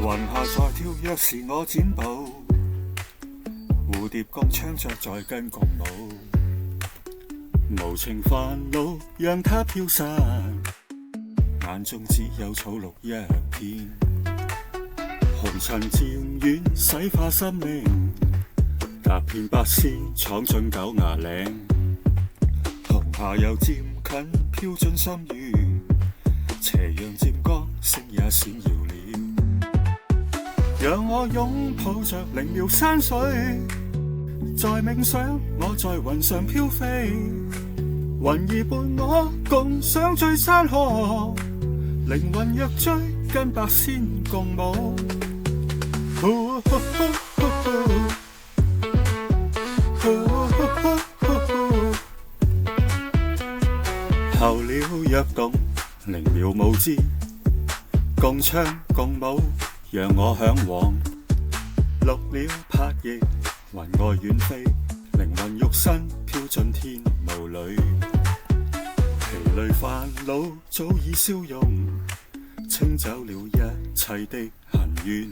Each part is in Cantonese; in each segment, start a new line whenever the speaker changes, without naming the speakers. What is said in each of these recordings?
雲下在跳躍是我剪報，蝴蝶共唱着在跟共舞，無情煩惱讓它飄散，眼中只有草綠一片，紅塵漸遠洗化生命，踏遍八仙闖進九牙嶺，紅霞又漸近飄進心願，斜陽漸光星也閃耀了，讓我擁抱着靈妙山水，在冥想我在雲上飄飛，雲兒伴我共賞醉山河，靈魂若追跟白仙共舞，候鳥躍動靈妙舞姿，共唱共舞讓我向往，綠鳥拍翼雲外遠飛，靈魂肉身飄進天霧裏，疲累煩惱早已消融，清走了一切的恨怨，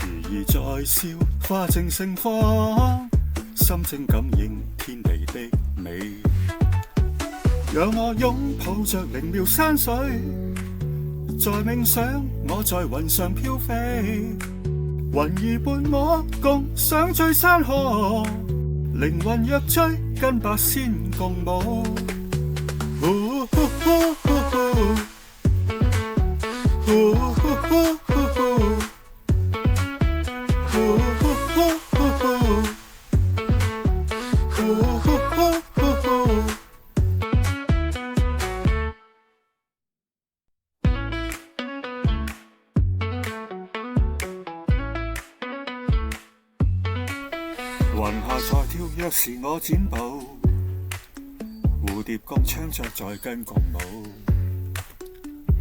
如兒在笑花正盛放，心正感應天地的美，讓我擁抱着靈妙山水，在冥想我在雲上飄飛，雲兒伴我共賞醉山河，靈魂若追跟白仙共舞，雲下在跳躍是我剪報，蝴蝶共唱着在跟共舞，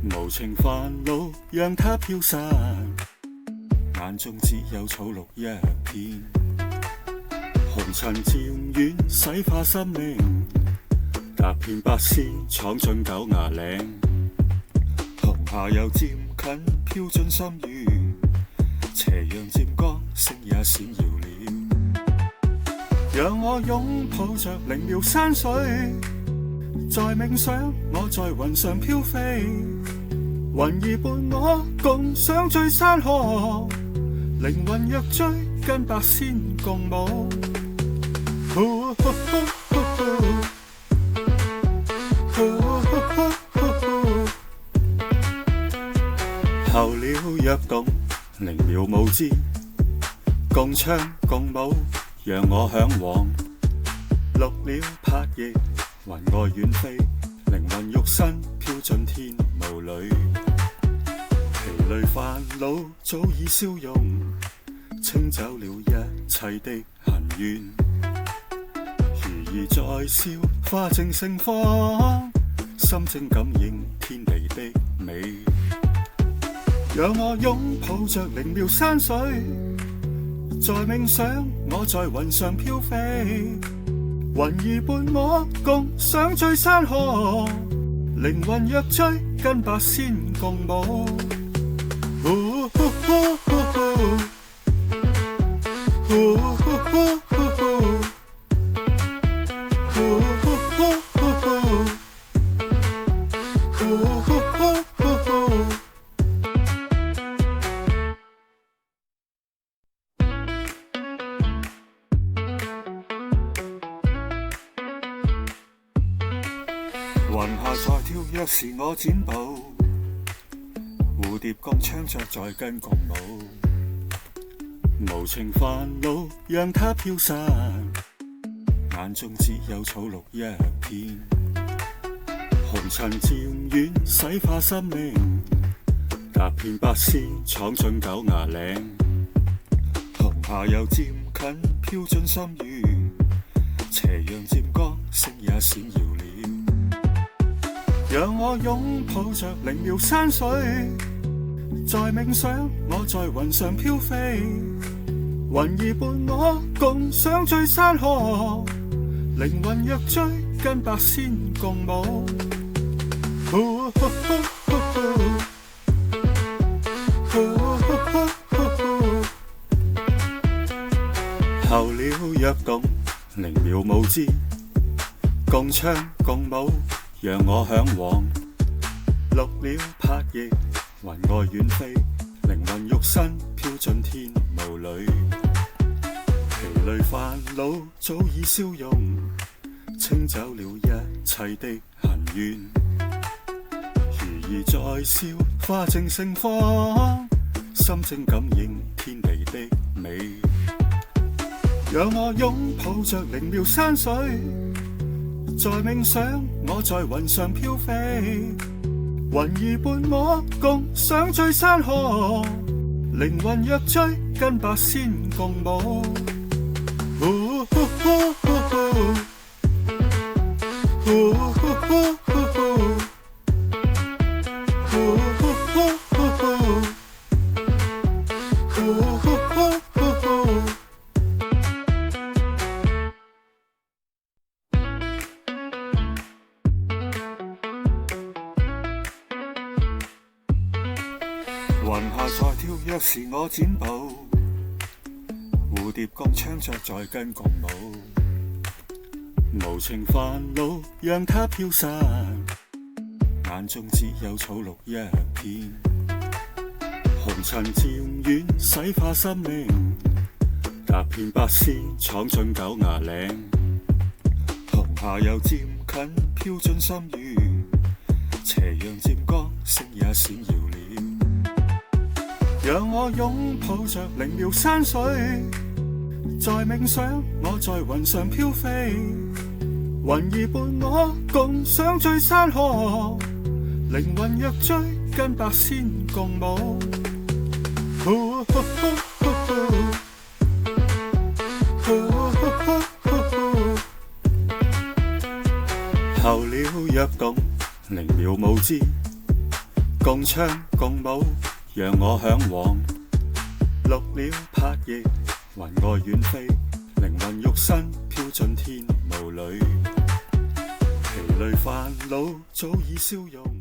無情煩惱讓它飄散，眼中只有草綠一片，紅塵漸遠洗化生命，踏遍八仙闖進九牙嶺，紅霞又漸近飄進心願，斜陽漸光星也閃耀了，讓我擁抱着靈妙山水，在冥想我在雲上飄飛，雲兒伴我共賞醉山河，靈魂若追跟白仙共舞，候鳥躍動靈妙舞姿，共唱共舞讓我向往，綠鳥拍翼雲外遠飛，靈魂肉身飄進天霧裏，疲累煩惱早已消融，清走了一切的恨怨，如兒在笑花正盛放，心正感應天地的美，讓我擁抱着靈妙山水，在冥想我在雲上飄飛，雲兒伴我共賞醉山河，靈魂若追跟白仙共舞，雲下在跳躍是我剪報，蝴蝶共唱着在跟共舞，無情煩惱讓它飄散，眼中只有草綠一片，紅塵漸遠洗化生命，踏遍八仙闖進九牙嶺，紅霞又漸近飄進心願，斜陽漸光星也閃耀了，讓我擁抱着靈妙山水，在冥想我在雲上飄飛，雲兒伴我共賞醉山河，靈魂若追跟白仙共舞，呼呼呼呼呼躍動，靈妙無知，共唱共舞，讓我嚮往。綠鳥拍翼，雲外遠飛，靈魂肉身飄進天霧裏。疲累煩惱早已消融，清走了一切的恨怨。如兒在笑，花正盛放，心正感應天地的美。讓我擁抱着靈妙山水，在冥想我在雲上飄飛，雲兒伴我共賞醉山河，靈魂若醉跟百仙共舞。雲下在跳躍時我展步，蝴蝶共唱着在跟共舞，無情煩惱讓它飄散，眼中只有草綠一片，紅塵漸遠洗化心靈，踏遍百仙闖進九牙嶺，紅霞又漸近飄進心願，斜陽漸光星也閃耀了。讓我擁抱着靈妙山水，在冥想我在雲上飄飛，雲兒伴我共賞醉山河，靈魂若醉跟百仙共舞。候鳥躍動，靈妙無知，共唱共舞，讓我嚮往。綠鳥拍翼，雲外遠飛，靈魂肉身飄進天霧裏。疲累煩惱早已消融。